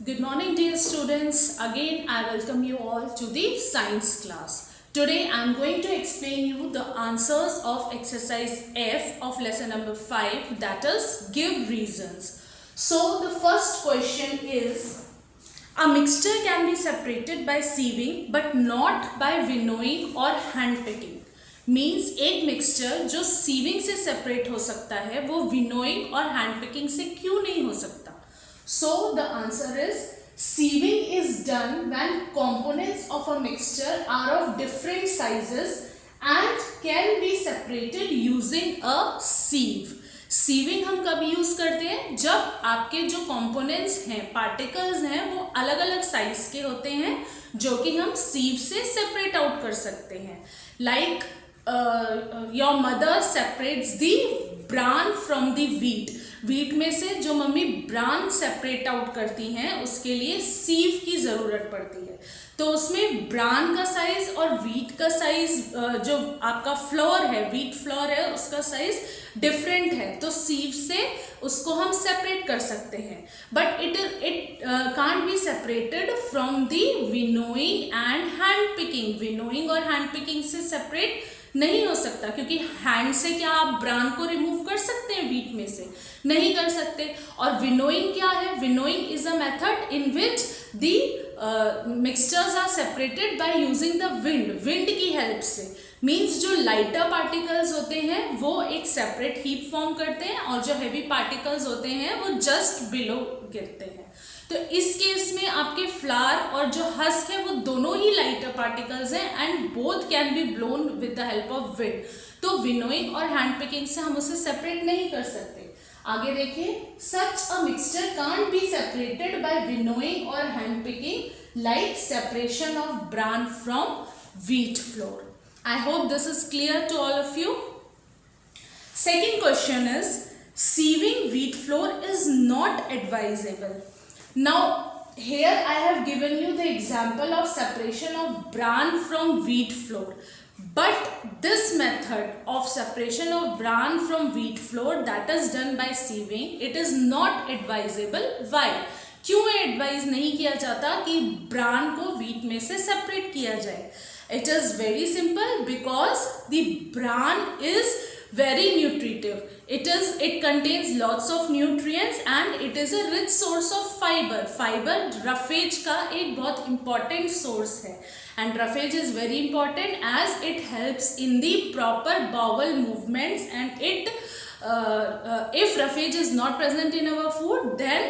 Good morning, dear students. Again, I welcome you all to the science class. Today, I am going to explain you the answers of exercise F of lesson number 5, that is, give reasons. So, the first question is, a mixture can be separated by sieving but not by winnowing or hand picking. Means एक mixture जो sieving से separate हो सकता है वो winnowing और hand picking से क्यों नहीं हो सकता? So the answer is sieving is done when components of a mixture are of different sizes and can be separated using a sieve. Sieving हम कब यूज करते हैं? जब आपके जो कंपोनेंट्स हैं, पार्टिकल्स हैं, वो अलग अलग साइज के होते हैं जो कि हम सीव से सेपरेट आउट कर सकते हैं. Like your mother separates the bran from the wheat में से जो मम्मी ब्रान सेपरेट आउट करती हैं उसके लिए सीव की ज़रूरत पड़ती है. तो उसमें ब्रान का साइज और वीट का साइज, जो आपका फ्लोर है, वीट फ्लोर है, उसका साइज डिफरेंट है. तो सीव से उसको हम सेपरेट कर सकते हैं. But it can't be separated from the winnowing and hand picking. Winnowing और हैंड पिकिंग से सेपरेट नहीं हो सकता, क्योंकि हैंड से क्या आप ब्रान को रिमूव कर सकते हैं वीट में से? नहीं कर सकते. और विनोइंग क्या है? Winnowing is a method in which the mixtures are separated by using the wind की हेल्प से. मीन्स जो लाइटर पार्टिकल्स होते हैं वो एक सेपरेट हीप फॉर्म करते हैं और जो हैवी पार्टिकल्स होते हैं वो जस्ट बिलो गिरते हैं. तो इस केस में आपके फ्लावर और जो हस्क है वो दोनों ही लाइटर पार्टिकल्स हैं and both can be blown with the help of wind. तो विनोइंग और हैंड पिकिंग से हम उसे सेपरेट नहीं कर सकते. आगे देखिए, such a mixture can't be separated by winnowing और hand picking like separation of bran from wheat flour. I hope this is clear to all of you. Second question is, sieving wheat flour is not advisable. Now here I have given you the example of separation of bran from wheat flour. But this method of separation of bran from wheat flour that is done by sieving, it is not advisable. Why? क्यों advise नहीं किया जाता कि bran को wheat में से separate किया जाए? It is very simple, because the bran is very nutritive. It contains lots of nutrients and it is a rich source of fiber. Fiber roughage का एक बहुत important source है. And roughage is very important as it helps in the proper bowel movements, and if roughage is not present in our food, then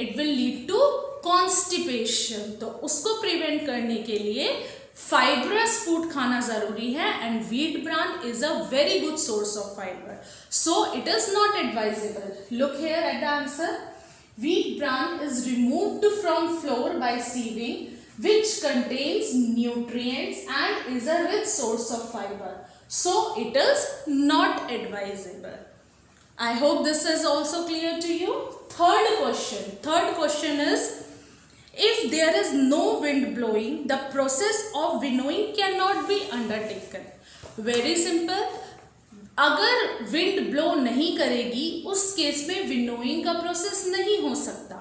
it will lead to constipation. तो उसको prevent करने के लिए fibrous food खाना जरूरी है, and wheat bran is a very good source of fibre. So it is not advisable. Look here at the answer. Wheat bran is removed from flour by sieving, which contains nutrients and is a rich source of fiber. So it is not advisable. I hope this is also clear to you. Third question is, if there is no wind blowing, the process of winnowing cannot be undertaken. Very simple. अगर wind blow नहीं करेगी उस case में winnowing का process नहीं हो सकता.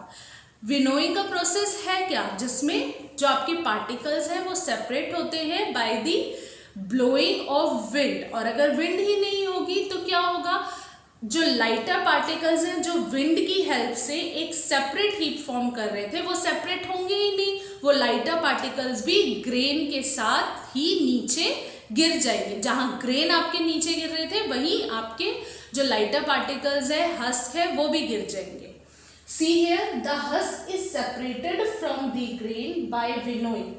Winnowing का प्रोसेस है क्या? जिसमें जो आपके पार्टिकल्स हैं वो सेपरेट होते हैं by the blowing of wind. और अगर विंड ही नहीं होगी तो क्या होगा? जो लाइटर पार्टिकल्स हैं जो विंड की हेल्प से एक सेपरेट हीप फॉर्म कर रहे थे वो सेपरेट होंगे ही नहीं. वो लाइटर पार्टिकल्स भी ग्रेन के साथ ही नीचे गिर जाएंगे. जहां ग्रेन आपके नीचे गिर रहे थे वहीं आपके जो लाइटर पार्टिकल्स है, हस्क है, वो भी गिर जाएंगे. See here, the husk is separated from the grain by winnowing.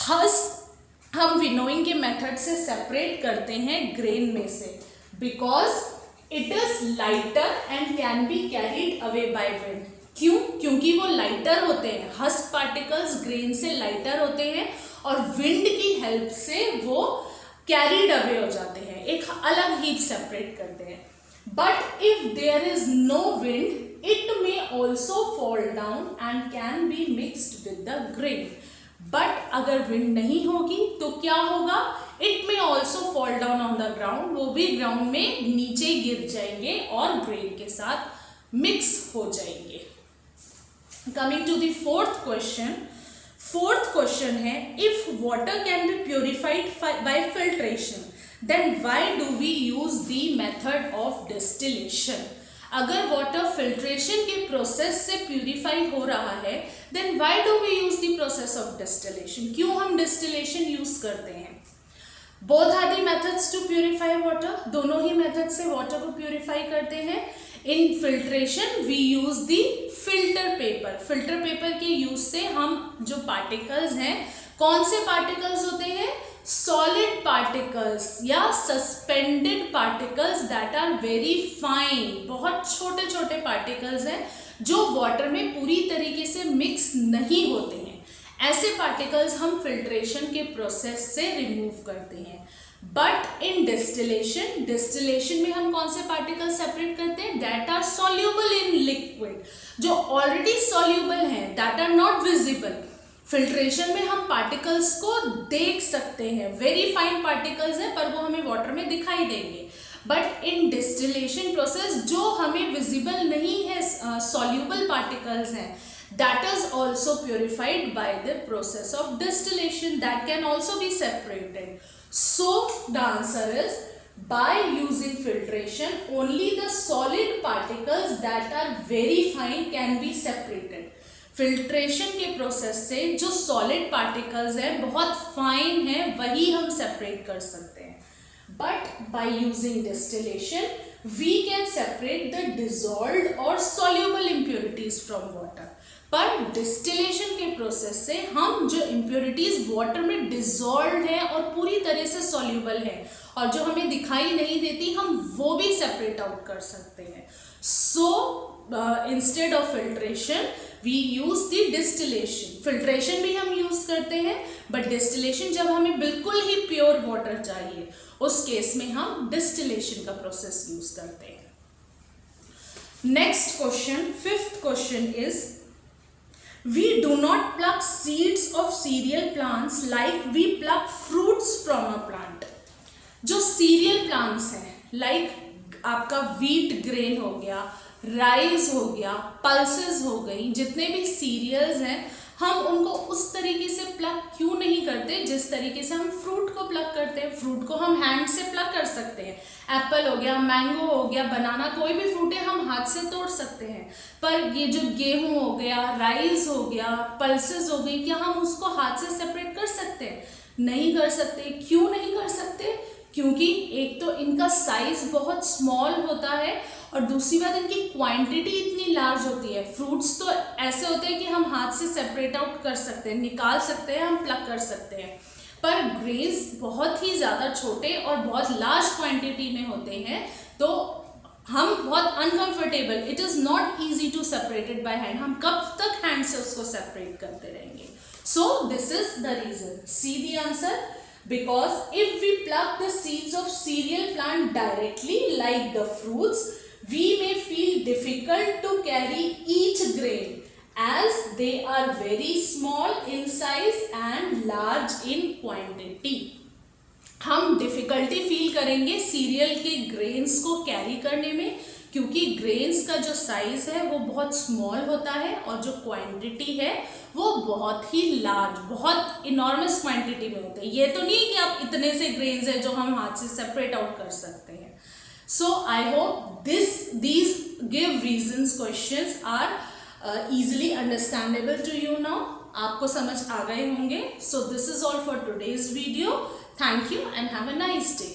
Husk हम विनोइंग के मेथड से सेपरेट करते हैं ग्रेन में से, because it is lighter and can be carried away by wind. क्यों? क्योंकि वो लाइटर होते हैं. हस्क पार्टिकल्स ग्रेन से लाइटर होते हैं और विंड की हेल्प से वो कैरीड अवे हो जाते हैं, एक अलग हीप सेपरेट करते हैं. But if there is no wind, it may also fall down and can be mixed with the grain. बट अगर विंड नहीं होगी तो क्या होगा? It may also fall down on the ground. वो भी ग्राउंड में नीचे गिर जाएंगे और ग्रेन के साथ मिक्स हो जाएंगे. Coming to the fourth question. Fourth question है, if water can be purified by filtration, then why do we use the method of distillation? अगर वाटर फिल्ट्रेशन के प्रोसेस से प्यूरिफाई हो रहा है, then why do we use the process of distillation? क्यों हम distillation use करते हैं? Both are the methods to purify water, दोनों ही मेथड से वाटर को प्यूरिफाई करते हैं. In filtration we use the filter paper. Filter paper के यूज से हम जो पार्टिकल्स हैं, कौन से पार्टिकल्स होते हैं? सॉलिड पार्टिकल्स या suspended particles that are very fine. बहुत छोटे छोटे पार्टिकल्स हैं जो वाटर में पूरी तरीके से मिक्स नहीं होते हैं. ऐसे पार्टिकल्स हम फिल्ट्रेशन के प्रोसेस से रिमूव करते हैं. बट इन डिस्टिलेशन, डिस्टिलेशन में हम कौन से पार्टिकल सेपरेट करते हैं? That are soluble in liquid, जो ऑलरेडी सॉल्यूबल हैं, that are not visible. Filtration में हम पार्टिकल्स को देख सकते हैं, वेरी फाइन पार्टिकल्स हैं पर वो हमें वाटर में दिखाई देंगे. बट इन डिस्टिलेशन प्रोसेस जो हमें विजिबल नहीं है, सॉल्यूबल पार्टिकल्स हैं, that is also purified by the process of distillation, that can also be separated. So the answer is, by using filtration only the solid particles that are very fine can be separated. Filtration के process से जो solid particles हैं, बहुत fine हैं, वही हम separate कर सकते हैं. But by using distillation we can separate the dissolved और सॉल्यूबल इम्प्योरिटीज फ्रॉम वाटर. पर डिस्टिलेशन के प्रोसेस से हम जो इम्प्योरिटीज वाटर में डिसॉल्व है और पूरी तरह से सॉल्यूबल है और जो हमें दिखाई नहीं देती, हम वो भी सेपरेट आउट कर सकते हैं. So instead of filtration we use the distillation. Filtration भी हम यूज करते हैं, बट डिस्टिलेशन जब हमें बिल्कुल ही प्योर वाटर चाहिए, उस केस में हम डिस्टिलेशन का प्रोसेस यूज करते हैं. Next question, fifth question is, we do not pluck seeds of cereal plants like we pluck fruits from a plant. जो सीरियल प्लांट्स हैं, लाइक आपका व्हीट ग्रेन हो गया, राइस हो गया, पल्सेस हो गई, जितने भी सीरियल्स हैं, हम उनको उस तरीके से प्लक क्यों नहीं करते जिस तरीके से हम फ्रूट को प्लक करते हैं? फ्रूट को हम हैंड से प्लक कर सकते हैं. एप्पल हो गया, मैंगो हो गया, बनाना, कोई भी फ्रूट है हम हाथ से तोड़ सकते हैं. पर ये जो गेहूं हो गया, राइस हो गया, पल्सेस हो गई, क्या हम उसको हाथ से सेपरेट कर सकते हैं? नहीं कर सकते. क्यों नहीं कर सकते? क्योंकि एक तो इनका साइज बहुत स्मॉल होता है और दूसरी बात इनकी क्वांटिटी इतनी लार्ज होती है. फ्रूट्स तो ऐसे होते हैं कि हम हाथ से सेपरेट आउट कर सकते हैं, निकाल सकते हैं, हम प्लक कर सकते हैं. पर ग्रेन्स बहुत ही ज़्यादा छोटे और बहुत लार्ज क्वांटिटी में होते हैं, तो हम बहुत uncomfortable, it is not easy to separate it by hand. हम कब तक हैंड से उसको सेपरेट करते रहेंगे? So this is the reason. See the answer. Because if we pluck the seeds of cereal plant directly like the fruits, we may feel difficult to carry each grain as they are very small in size and large in quantity. हम difficulty feel करेंगे serial के grains को carry करने में, क्योंकि grains का जो size है वो बहुत स्मॉल होता है और जो क्वांटिटी है वो बहुत ही लार्ज, बहुत इनॉर्मस क्वांटिटी में होते हैं. ये तो नहीं कि आप इतने से ग्रेन्स हैं जो हम हाथ से सेपरेट आउट कर सकते हैं. So I hope these give reasons questions are easily understandable to you now. आपको समझ आ गए होंगे. So this is all for today's video. Thank you and have a nice day.